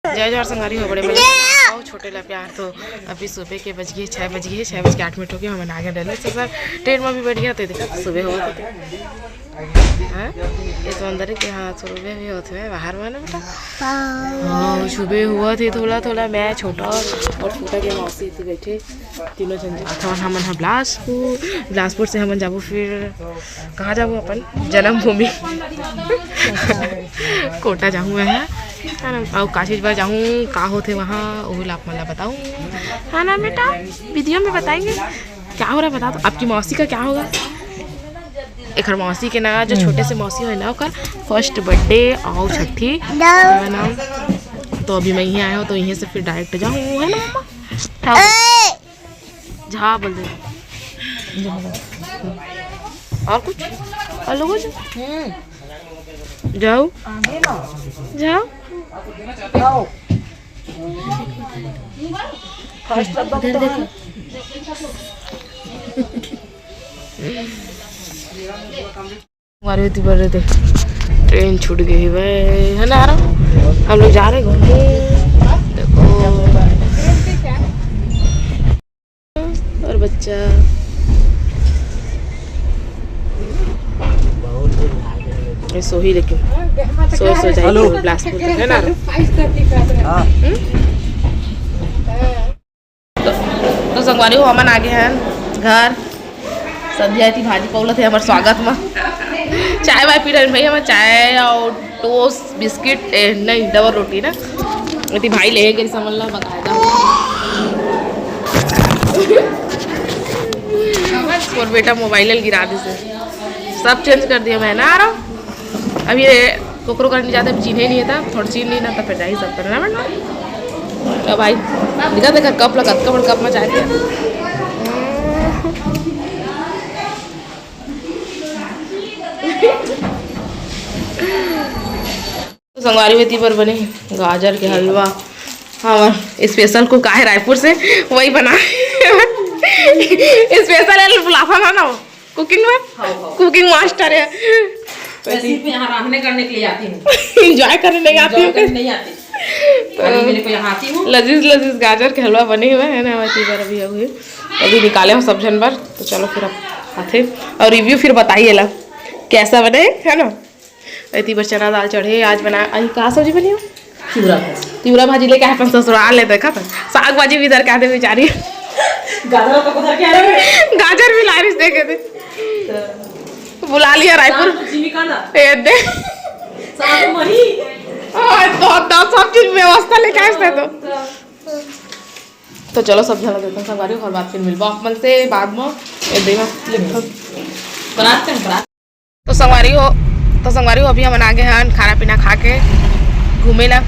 जय जवाहर संगारी हो बड़े बहुत छोटे ला प्यार। तो अभी सुबह के बज गए 6 बज गए 6:08 हो गए। हम आगे डले से सर ट्रेन में भी बैठ गया तो देखा सुबह हो ये तो अंदर के हाँ सुबह भी होते हैं बाहर में बेटा। हाँ सुबह हुआ थे थोड़ा थोड़ा मैं छोटा और छोटा के मौसी थी बैठे तीनों जन जाता हम बिलासपुर से हम जाबो फिर कहाँ जाबो अपन जन्मभूमि कोटा जाऊँ मैं है ना और काशी बार जाऊँ का होते वहाँ वो आप मतलब बताऊँ है ना बेटा वीडियो में बताएंगे क्या हो रहा है बता दो। आपकी मौसी का क्या होगा एक मौसी के ना जो छोटे से मौसी है ना उसका फर्स्ट बर्थडे और छठी है ना। तो अभी मैं यहीं आया हूँ तो यहीं से फिर डायरेक्ट जाऊँ है ना मम्मा झा बोल दे और कुछ और लोगों से जाओ जाओ हमारे थे ट्रेन छूट गई भाई है ना। हम लोग जा रहे घूमने देखो और बच्चा सो ही लेकिन सो जाएगी बिलासपुर है ना। तो संगवारी हो हमन आगे हैं घर संध्या थी भाजी पौला थे हमारे स्वागत में चाय वाय पी रहे भाई हमारे चाय और टोस्ट बिस्किट नहीं डबल रोटी ना थी भाई ले गए समझ लो बकायदा और बेटा मोबाइल गिरा दी से सब चेंज कर दिया मैं ना आ रहा हूँ। अब ये कोकरो करने जाते चीने नहीं था थोड़ा चीन नहीं ना तो फिर जाही सब करना बेटा। तो भाई दिखा देखा कप लगा कप में चाय दिया तो संगवारी में पर बने गाजर के हलवा हाँ स्पेशल को काहे रायपुर से वही बना स्पेशल बुलाफा ना वो कुकिंग में कुकिंग मास्टर है यहाँ रहने करने के लिए आती हूँ एंजॉय करने नहीं आती हूँ नहीं आती तो यहाँ आती हूँ। लजीज लजीज गाजर के हलवा बने हुए हैं ना हमारी बार अभी हुए अभी निकाले हम सब जन बार। तो चलो फिर आप आते और रिव्यू फिर बताइए ला कैसा बने है ना। इतनी बार चना दाल चढ़े आज बना कहाँ सब्जी बनी हो तिवरा भाजी लेके आए अपन ससुराल ले देखा था साग भाजी भी इधर क्या थे बेचारी गाजर भी लारिश देखे थे बुला लिया रायपुर सब चीज व्यवस्था लेके आए तो चलो सब झलक देते हैं संगवारी और बात फिर मिलवा अपन से बाद में तो संगवारी हो अभी हम आगे हैं खाना पीना खा के घूमे ला।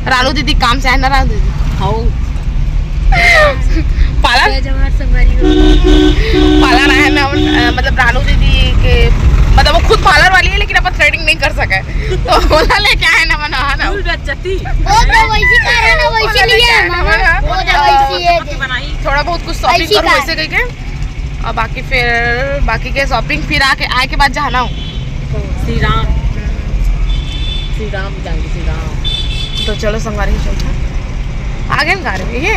रानू दीदी काम से है ना रानू दीदी हाँ पाला है ना मतलब रानू दीदी के मतलब वो खुद पार्लर वाली है लेकिन अपन थ्रेडिंग नहीं कर सके तो बोला ले क्या है ना मना ना थोड़ा बहुत कुछ शॉपिंग करो वैसे गई के और बाकी के शॉपिंग फिर आए के बाद जाना हूँ श्री राम जाएंगे श्री राम। तो चलो संगवारी चलते आगे ना रहे ये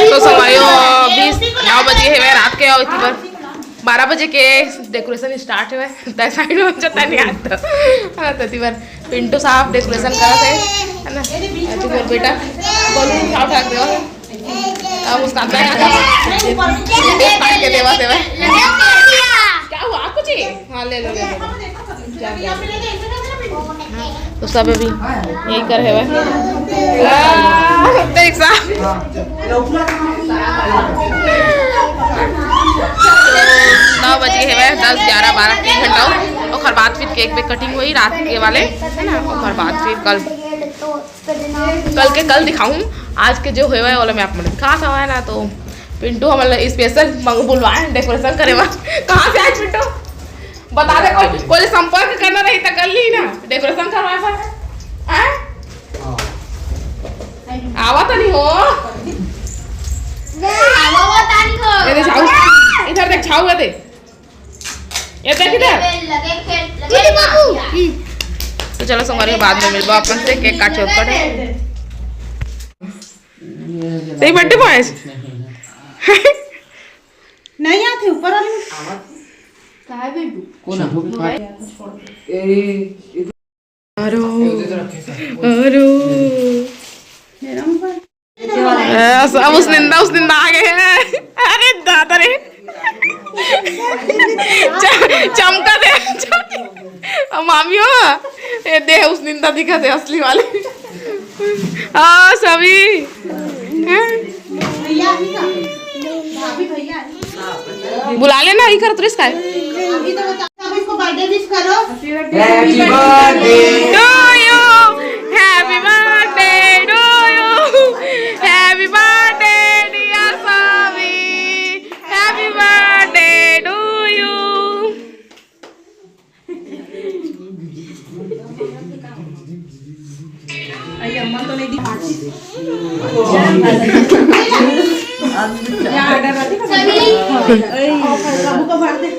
तो सवाई 9 बजे है रात के 12 बजे के डेकोरेशन स्टार्ट हुआ साइड में जाता नहीं आता हाँ तो पिंटू साहब डेकोरेशन करा थे है ना बेटा बोल उठा दे मुस्कान के देवा क्या हुआ कुछ हाँ ले लो तो सब अभी यही कर है वह 9 बज गए है 10, 11, 12, 3 घंटा और खर बाद फिर केक पे कटिंग हुई रात के वाले है ना। और खर बाद फिर कल दिखाऊँ। आज के जो हुए है वाला मैं आप मतलब दिखा था है ना। तो पिंटू हमारे स्पेशल बुलवाए डेकोरेशन करे वहाँ। कहाँ से आए पिंटू बता दे। कोई संपर्क करना रही तो कर ली ना डेकोरेशन करवाए पर आवा तो नहीं हो। इधर देख छाऊ है देख ये देख इधर। तो चलो सोमवार के बाद में मिलबो अपन से केक काटे ऊपर सही बर्थडे बॉय नहीं आते ऊपर वाले कहाँ बिंटू कौन अरो अरो सब उस निंदा आ गए हैं। अरे दादा रे चमका दे मामी हो ये दे उस निंदा दिखा दे असली वाले। हाँ सभी बुला लेना ही कर तो इसका इसको बर्थडे विश करो। Happy birthday to you happy birthday to you happy birthday dear सभी हैप्पी बर्थडे टू यू। अम्मा तो नहीं दी बाबू को भर दे।